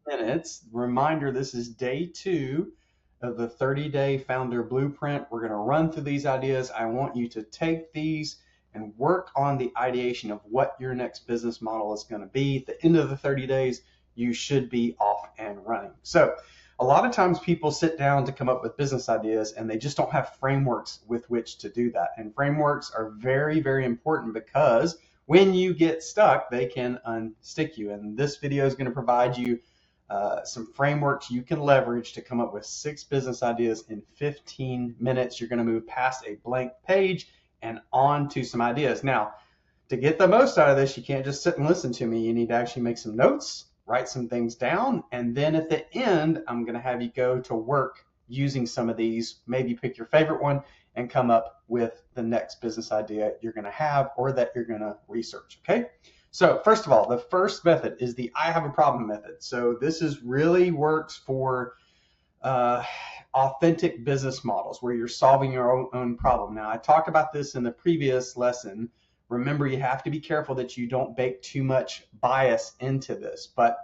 minutes. Reminder, this is day 2 of the 30-day founder blueprint. We're going to run through these ideas. I want you to take these and work on the ideation of what your next business model is going to be. At the end of the 30 days, you should be off and running. So a lot of times people sit down to come up with business ideas and they just don't have frameworks with which to do that. And frameworks are very, very important because when you get stuck, they can unstick you. And this video is going to provide you some frameworks you can leverage to come up with 6 business ideas in 15 minutes. You're going to move past a blank page and on to some ideas. Now, to get the most out of this, you can't just sit and listen to me. You need to actually make some notes, write some things down, and then at the end, I'm going to have you go to work using some of these. Maybe pick your favorite one and come up with the next business idea you're going to have or that you're going to research, okay? So first of all, the first method is the I have a problem method. So this is really works for authentic business models where you're solving your own problem. Now, I talked about this in the previous lesson. Remember, you have to be careful that you don't bake too much bias into this. But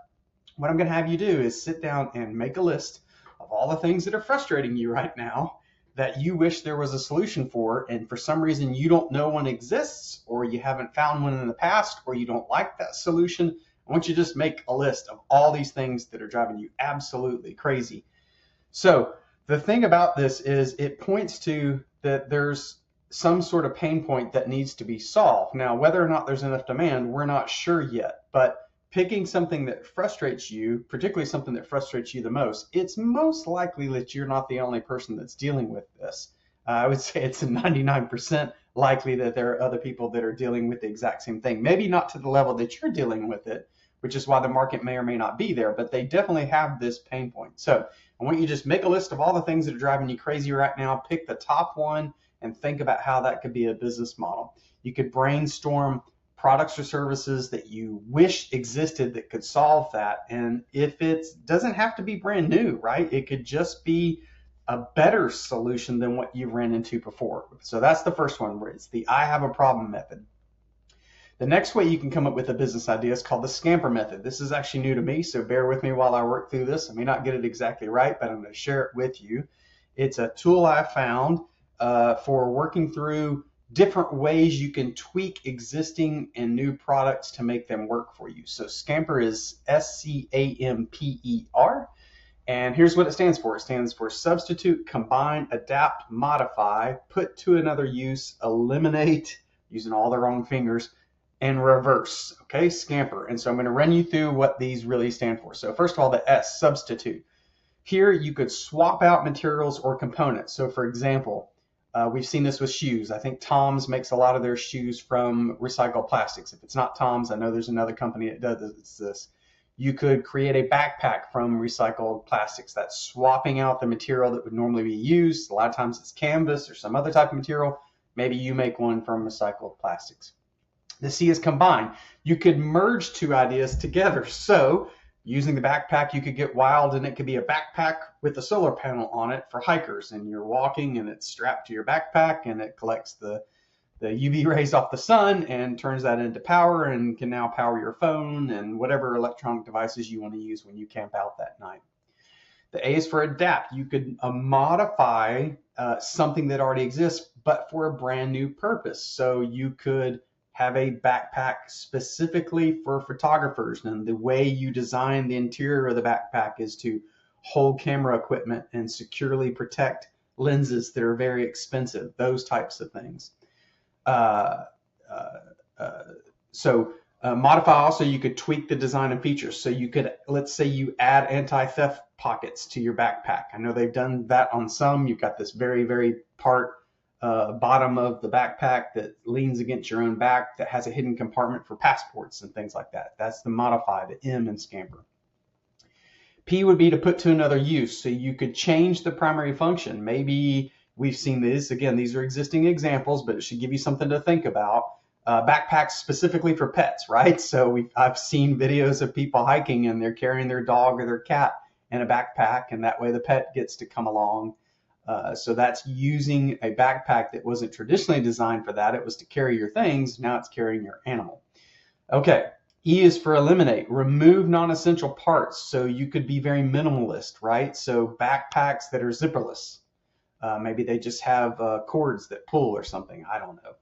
what I'm going to have you do is sit down and make a list of all the things that are frustrating you right now that you wish there was a solution for, and for some reason you don't know one exists, or you haven't found one in the past, or you don't like that solution. I want you to just make a list of all these things that are driving you absolutely crazy. So the thing about this is it points to that there's some sort of pain point that needs to be solved. Now, whether or not there's enough demand, we're not sure yet, but picking something that frustrates you, particularly something that frustrates you the most, it's most likely that you're not the only person that's dealing with this. I would say it's a 99% likely that there are other people that are dealing with the exact same thing. Maybe not to the level that you're dealing with it, which is why the market may or may not be there, but they definitely have this pain point. So I want you to just make a list of all the things that are driving you crazy right now, pick the top one, and think about how that could be a business model. You could brainstorm products or services that you wish existed that could solve that. And if it doesn't have to be brand new, right? It could just be a better solution than what you ran into before. So that's the first one, where it's the I have a problem method. The next way you can come up with a business idea is called the scamper method. This is actually new to me, so bear with me while I work through this. I may not get it exactly right, but I'm going to share it with you. It's a tool I found for working through different ways you can tweak existing and new products to make them work for you. So Scamper is SCAMPER. And here's what it stands for. It stands for substitute, combine, adapt, modify, put to another use, eliminate, using all the wrong fingers, and reverse. Okay, Scamper. And so I'm going to run you through what these really stand for. So first of all, the S, substitute. Here you could swap out materials or components. So for example, we've seen this with shoes. I think Tom's makes a lot of their shoes from recycled plastics. If it's not Tom's, I know there's another company that does this. You could create a backpack from recycled plastics. That's swapping out the material that would normally be used. A lot of times it's canvas or some other type of material. Maybe you make one from recycled plastics. The C is combine. You could merge 2 ideas together. So using the backpack, you could get wild, and it could be a backpack with a solar panel on it for hikers, and you're walking and it's strapped to your backpack and it collects the UV rays off the sun and turns that into power and can now power your phone and whatever electronic devices you want to use when you camp out that night. The A is for adapt. You could modify something that already exists, but for a brand new purpose. So you could have a backpack specifically for photographers, and the way you design the interior of the backpack is to hold camera equipment and securely protect lenses that are very expensive, those types of things. Modify also, you could tweak the design and features. So you could, let's say you add anti-theft pockets to your backpack. I know they've done that on some. You've got this very, very bottom of the backpack that leans against your own back that has a hidden compartment for passports and things like that. That's the modify, the M in Scamper. P would be to put to another use. So you could change the primary function. Maybe we've seen this, again, these are existing examples, but it should give you something to think about. Backpacks specifically for pets, right? So I've seen videos of people hiking and they're carrying their dog or their cat in a backpack, and that way the pet gets to come along. So that's using a backpack that wasn't traditionally designed for that. It was to carry your things. Now it's carrying your animal. Okay, E is for eliminate, remove non-essential parts. So you could be very minimalist, right? So backpacks that are zipperless. Maybe they just have cords that pull or something. I don't know.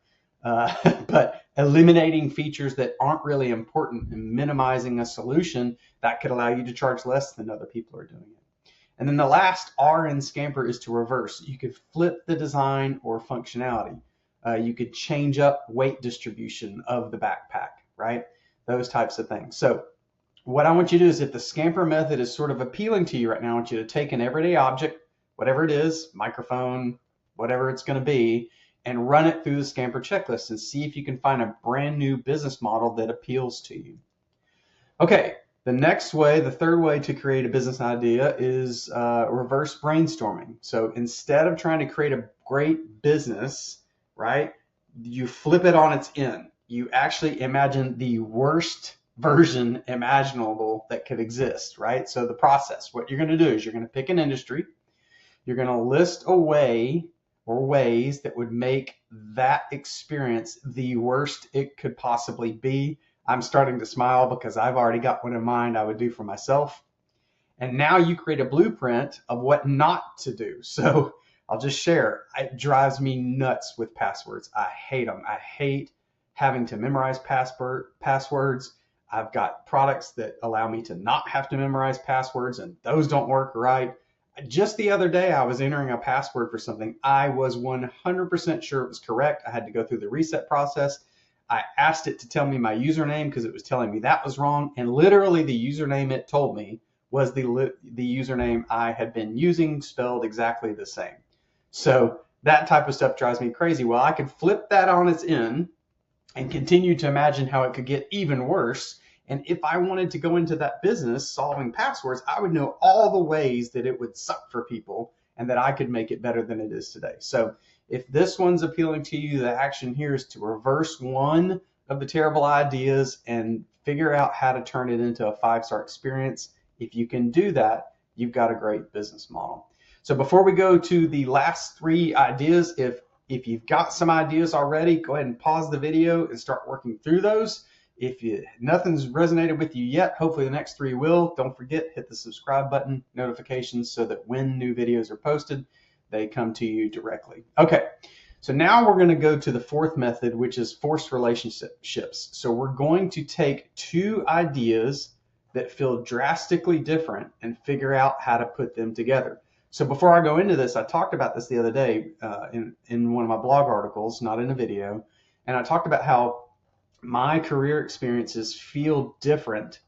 But eliminating features that aren't really important and minimizing a solution that could allow you to charge less than other people are doing it. And then the last R in Scamper is to reverse. You could flip the design or functionality. You could change up weight distribution of the backpack, right? Those types of things. So what I want you to do is, if the Scamper method is sort of appealing to you right now, I want you to take an everyday object, whatever it is, microphone, whatever it's going to be, and run it through the Scamper checklist and see if you can find a brand new business model that appeals to you. Okay, the next way, the third way to create a business idea is reverse brainstorming. So instead of trying to create a great business, right, you flip it on its end. You actually imagine the worst version imaginable that could exist, right? So the process, what you're going to do is you're going to pick an industry. You're going to list a way or ways that would make that experience the worst it could possibly be. I'm starting to smile because I've already got one in mind I would do for myself. And now you create a blueprint of what not to do. So I'll just share. It drives me nuts with passwords. I hate them. I hate having to memorize passwords. I've got products that allow me to not have to memorize passwords, and those don't work right. Just the other day, I was entering a password for something. I was 100% sure it was correct. I had to go through the reset process. I asked it to tell me my username because it was telling me that was wrong. And literally the username it told me was the username I had been using, spelled exactly the same. So that type of stuff drives me crazy. Well, I could flip that on its end and continue to imagine how it could get even worse. And if I wanted to go into that business solving passwords, I would know all the ways that it would suck for people and that I could make it better than it is today. So if this one's appealing to you, the action here is to reverse one of the terrible ideas and figure out how to turn it into a 5-star experience. If you can do that, you've got a great business model. So before we go to the last 3 ideas, if you've got some ideas already, go ahead and pause the video and start working through those. If nothing's resonated with you yet, hopefully the next 3 will. Don't forget, hit the subscribe button, notifications, so that when new videos are posted, they come to you directly. Okay, so now we're going to go to the 4th method, which is forced relationships. So we're going to take 2 ideas that feel drastically different and figure out how to put them together. So before I go into this, I talked about this the other day in one of my blog articles, not in a video, and I talked about how my career experiences feel different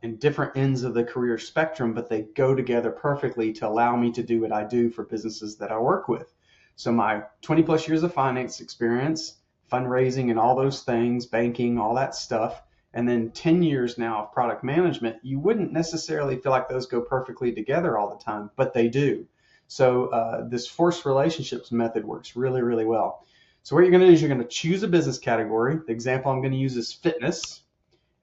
in different ends of the career spectrum, but they go together perfectly to allow me to do what I do for businesses that I work with. So my 20 plus years of finance experience, fundraising and all those things, banking, all that stuff, and then 10 years now of product management, you wouldn't necessarily feel like those go perfectly together all the time, but they do. So this forced relationships method works really, really well. So what you're going to do is you're going to choose a business category. The example I'm going to use is fitness.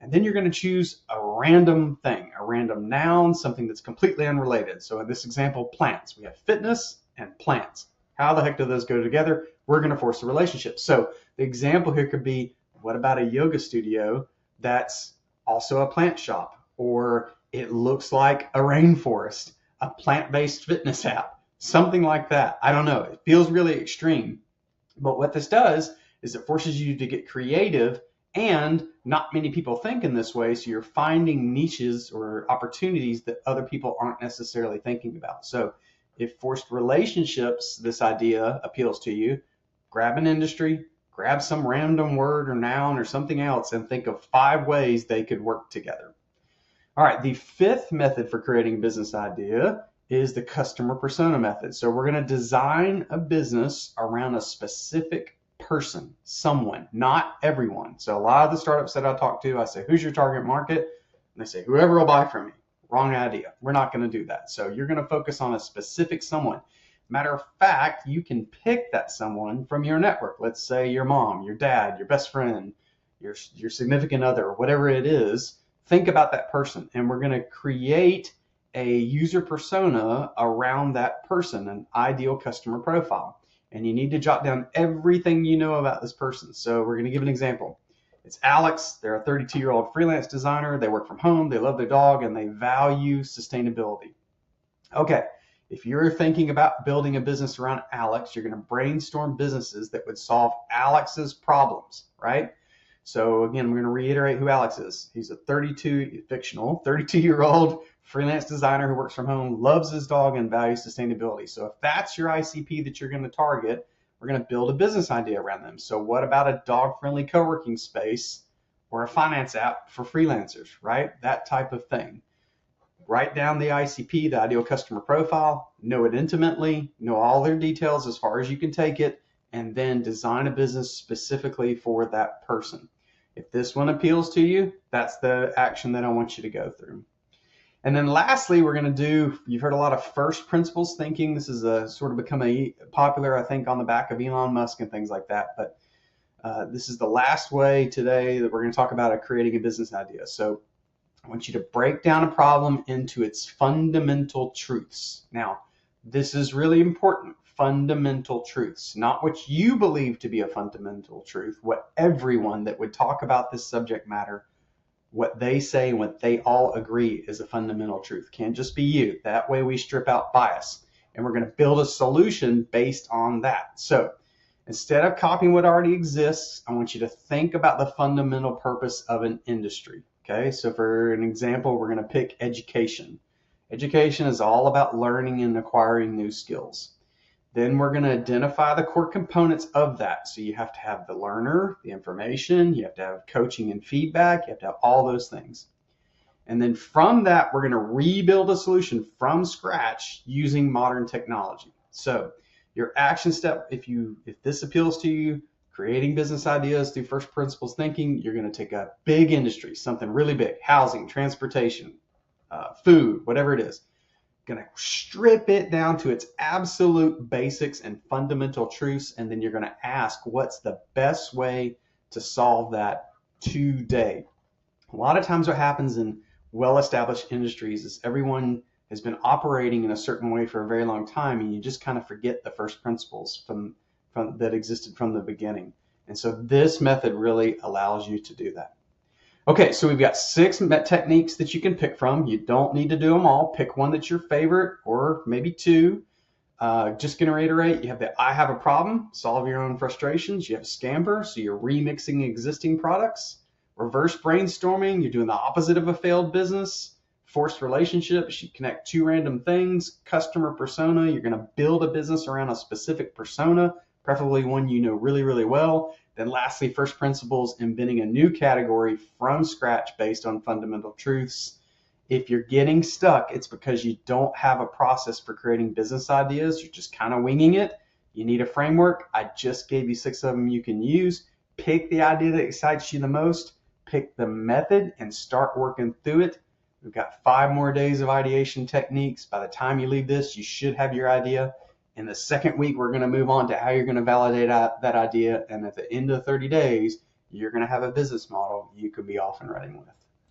And then you're going to choose a random thing, a random noun, something that's completely unrelated. So in this example, plants. We have fitness and plants. How the heck do those go together? We're going to force a relationship. So the example here could be, what about a yoga studio that's also a plant shop? Or it looks like a rainforest, a plant-based fitness app, something like that. I don't know. It feels really extreme. But what this does is it forces you to get creative, and not many people think in this way, so you're finding niches or opportunities that other people aren't necessarily thinking about. So if forced relationships, this idea appeals to you, grab an industry, grab some random word or noun or something else, and think of 5 ways they could work together. All right, the 5th method for creating a business idea is the customer persona method. So we're going to design a business around a specific person, someone, not everyone. So a lot of the startups that I talk to, I say, who's your target market? And they say, whoever will buy from me. Wrong idea. We're not going to do that. So you're going to focus on a specific someone. Matter of fact, you can pick that someone from your network. Let's say your mom, your dad, your best friend, your significant other, whatever it is. Think about that person, and we're going to create a user persona around that person, an ideal customer profile. And you need to jot down everything you know about this person. So we're going to give an example. It's Alex. They're a 32-year-old freelance designer. They work from home. They love their dog and they value sustainability. Okay, if you're thinking about building a business around Alex, you're going to brainstorm businesses that would solve Alex's problems, right? So again, I'm going to reiterate who Alex is. He's a 32-year-old freelance designer who works from home, loves his dog, and values sustainability. So if that's your ICP that you're going to target, we're going to build a business idea around them. So what about a dog-friendly co-working space or a finance app for freelancers, right? That type of thing. Write down the ICP, the ideal customer profile, know it intimately, know all their details as far as you can take it, and then design a business specifically for that person. If this one appeals to you, that's the action that I want you to go through. And then lastly, we're going to do, you've heard a lot of first principles thinking. This is a sort of become a popular, I think, on the back of Elon Musk and things like that. But this is the last way today that we're going to talk about creating a business idea. So I want you to break down a problem into its fundamental truths. Now, this is really important. Fundamental truths, not what you believe to be a fundamental truth, what everyone that would talk about this subject matter, what they say, what they all agree is a fundamental truth. Can't just be you. That way we strip out bias. And we're going to build a solution based on that. So instead of copying what already exists, I want you to think about the fundamental purpose of an industry. Okay, so for an example, we're going to pick education. Education is all about learning and acquiring new skills. Then we're going to identify the core components of that. So you have to have the learner, the information, you have to have coaching and feedback, you have to have all those things. And then from that, we're going to rebuild a solution from scratch using modern technology. So your action step, if this appeals to you, creating business ideas through first principles thinking, you're going to take a big industry, something really big, housing, transportation, food, whatever it is. Going to strip it down to its absolute basics and fundamental truths, and then you're going to ask, what's the best way to solve that today? A lot of times what happens in well-established industries is everyone has been operating in a certain way for a very long time, and you just kind of forget the first principles from that existed from the beginning. And so this method really allows you to do that. Okay, so we've got 6 techniques that you can pick from. You don't need to do them all. Pick one that's your favorite, or maybe 2. Just going to reiterate, you have the I have a problem, solve your own frustrations. You have Scamper, so you're remixing existing products. Reverse brainstorming, you're doing the opposite of a failed business. Forced relationships, you connect 2 random things. Customer persona, you're going to build a business around a specific persona, preferably one you know really, really well. Then lastly, first principles, inventing a new category from scratch based on fundamental truths. If you're getting stuck, it's because you don't have a process for creating business ideas. You're just kind of winging it. You need a framework. I just gave you 6 of them you can use. Pick the idea that excites you the most. Pick the method and start working through it. We've got 5 more days of ideation techniques. By the time you leave this, you should have your idea. In the second week, we're going to move on to how you're going to validate that idea. And at the end of 30 days, you're going to have a business model you could be off and running with.